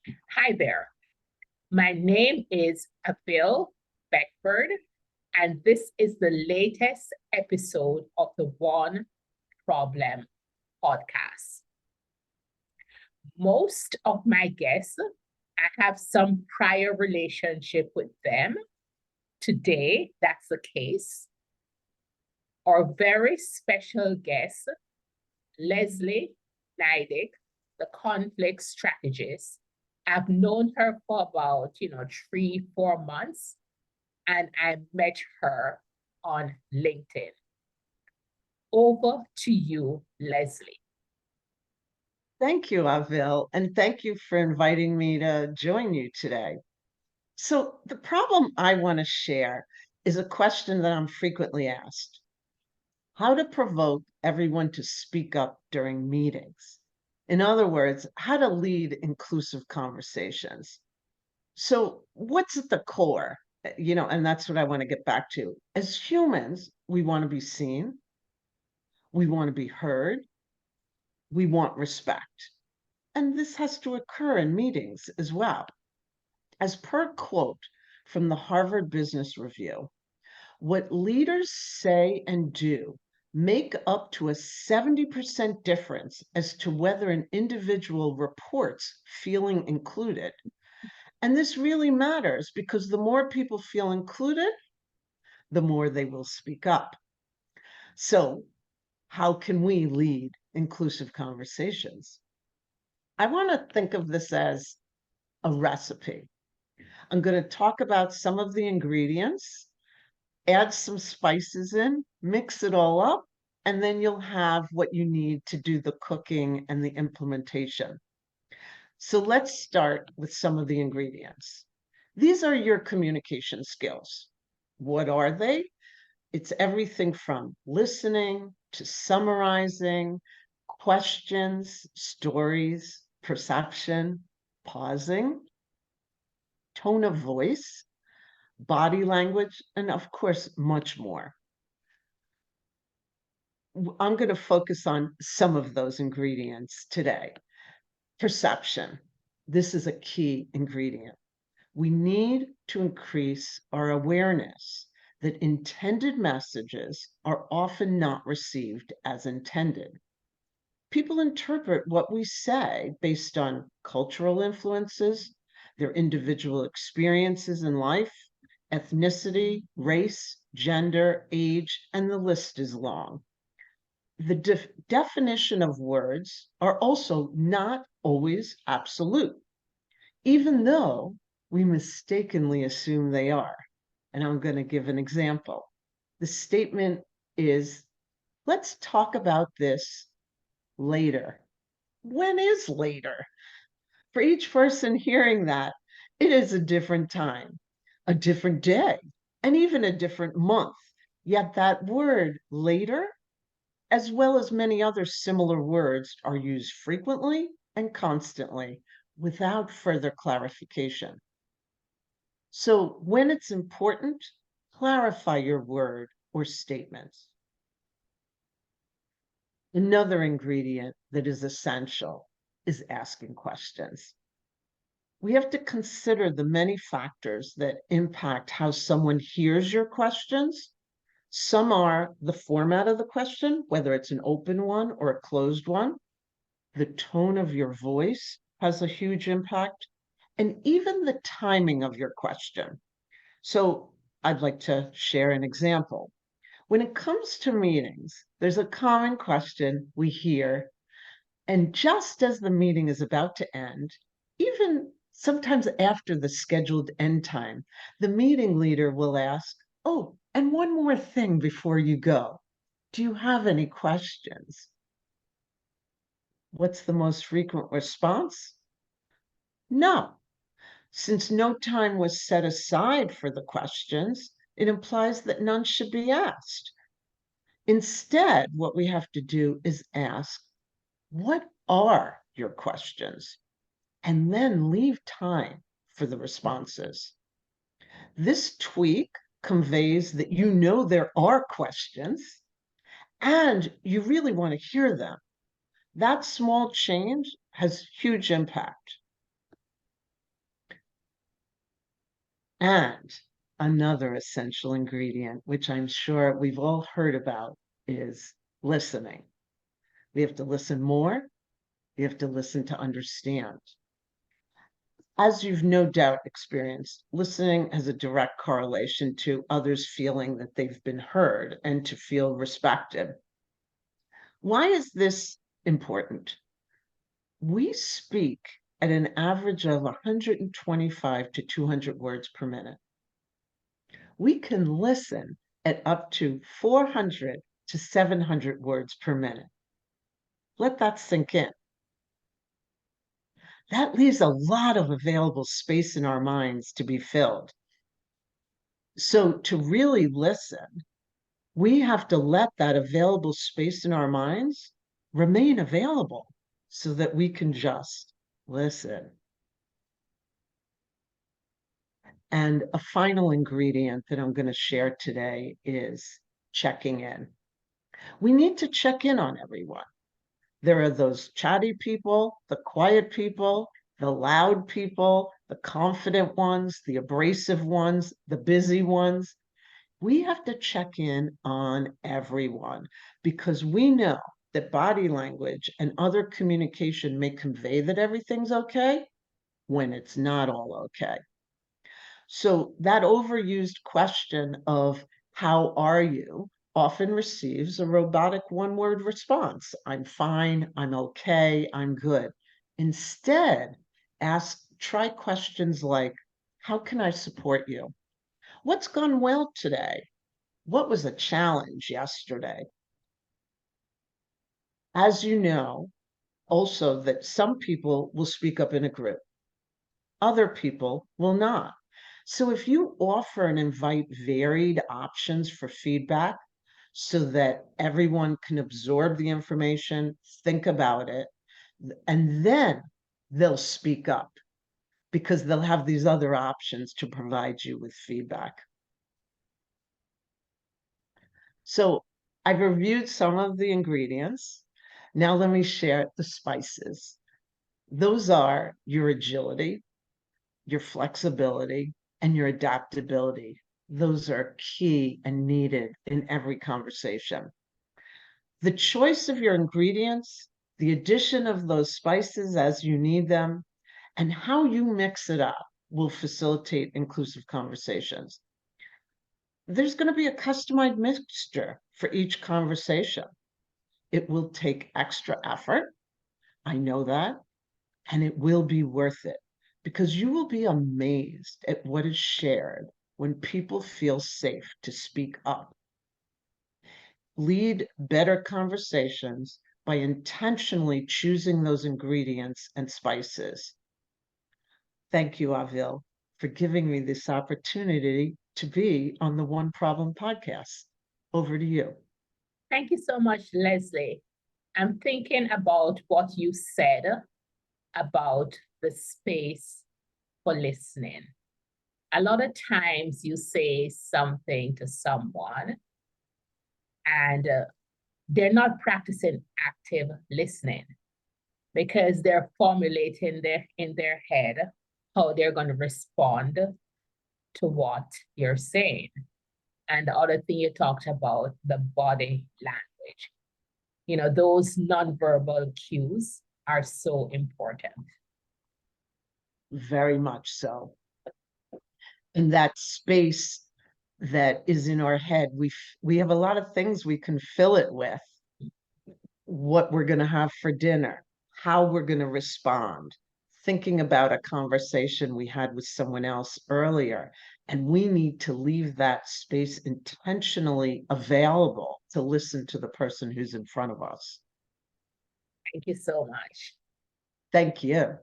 Hi there. My name is Abil Beckford, and this is the latest episode of the One Problem podcast. Most of my guests, I have some prior relationship with them. Today, that's the case. Our very special guest, Leslie Nydick, the conflict strategist. I've known her for about, 3, 4 months, and I met her on LinkedIn. Over to you, Leslie. Thank you, Avil, and thank you for inviting me to join you today. So, the problem I want to share is a question that I'm frequently asked: how to provoke everyone to speak up during meetings. In other words, how to lead inclusive conversations. So, what's at the core? And that's what I want to get back to. As humans, we want to be seen, we want to be heard, we want respect. And this has to occur in meetings as well. As per quote from the Harvard Business Review, what leaders say and do make up to a 70% difference as to whether an individual reports feeling included. And this really matters because the more people feel included, the more they will speak up. So, how can we lead inclusive conversations? I want to think of this as a recipe. I'm going to talk about some of the ingredients, add some spices in, mix it all up, and then you'll have what you need to do the cooking and the implementation. So let's start with some of the ingredients. These are your communication skills. What are they? It's everything from listening to summarizing, questions, stories, perception, pausing, tone of voice, body language, and of course, much more. I'm going to focus on some of those ingredients today. Perception. This is a key ingredient. We need to increase our awareness that intended messages are often not received as intended. People interpret what we say based on cultural influences, their individual experiences in life, ethnicity, race, gender, age, and the list is long. The definition of words are also not always absolute, even though we mistakenly assume they are. And I'm going to give an example. The statement is, let's talk about this later. When is later? For each person hearing that, it is a different time, a different day, and even a different month. Yet that word later, as well as many other similar words, are used frequently and constantly without further clarification. So when it's important, clarify your word or statements. Another ingredient that is essential is asking questions. We have to consider the many factors that impact how someone hears your questions. Some are the format of the question, whether it's an open one or a closed one. The tone of your voice has a huge impact, and even the timing of your question. So I'd like to share an example. When it comes to meetings, there's a common question we hear, and just as the meeting is about to end, even sometimes after the scheduled end time, the meeting leader will ask, oh, and one more thing before you go. Do you have any questions? What's the most frequent response? No. Since no time was set aside for the questions, it implies that none should be asked. Instead, what we have to do is ask, what are your questions? And then leave time for the responses. This tweak conveys that you know there are questions and you really want to hear them. That small change has huge impact. And another essential ingredient, which I'm sure we've all heard about, is listening. We have to listen more. We have to listen to understand. As you've no doubt experienced, listening has a direct correlation to others feeling that they've been heard and to feel respected. Why is this important? We speak at an average of 125 to 200 words per minute. We can listen at up to 400 to 700 words per minute. Let that sink in. That leaves a lot of available space in our minds to be filled. So to really listen, we have to let that available space in our minds remain available so that we can just listen. And a final ingredient that I'm going to share today is checking in. We need to check in on everyone. There are those chatty people, the quiet people, the loud people, the confident ones, the abrasive ones, the busy ones. We have to check in on everyone because we know that body language and other communication may convey that everything's okay when it's not all okay. So that overused question of how are you often receives a robotic one-word response. I'm fine, I'm okay, I'm good. Instead, try questions like, how can I support you? What's gone well today? What was a challenge yesterday? As you know, also that some people will speak up in a group, other people will not. So if you offer and invite varied options for feedback so that everyone can absorb the information, think about it, and then they'll speak up because they'll have these other options to provide you with feedback. So I've reviewed some of the ingredients. Now let me share the spices. Those are your agility, your flexibility, and your adaptability. Those are key and needed in every conversation. The choice of your ingredients, the addition of those spices as you need them, and how you mix it up will facilitate inclusive conversations. There's going to be a customized mixture for each conversation. It will take extra effort. I know that. And it will be worth it because you will be amazed at what is shared when people feel safe to speak up. Lead better conversations by intentionally choosing those ingredients and spices. Thank you, Avil, for giving me this opportunity to be on the One Problem podcast. Over to you. Thank you so much, Leslie. I'm thinking about what you said about the space for listening. A lot of times you say something to someone and they're not practicing active listening because they're formulating in their head how they're going to respond to what you're saying. And the other thing you talked about, the body language. You know, those nonverbal cues are so important. Very much so. In that space that is in our head, we have a lot of things we can fill it with. What we're going to have for dinner, how we're going to respond, thinking about a conversation we had with someone else earlier. And we need to leave that space intentionally available to listen to the person who's in front of us. Thank you so much. Thank you.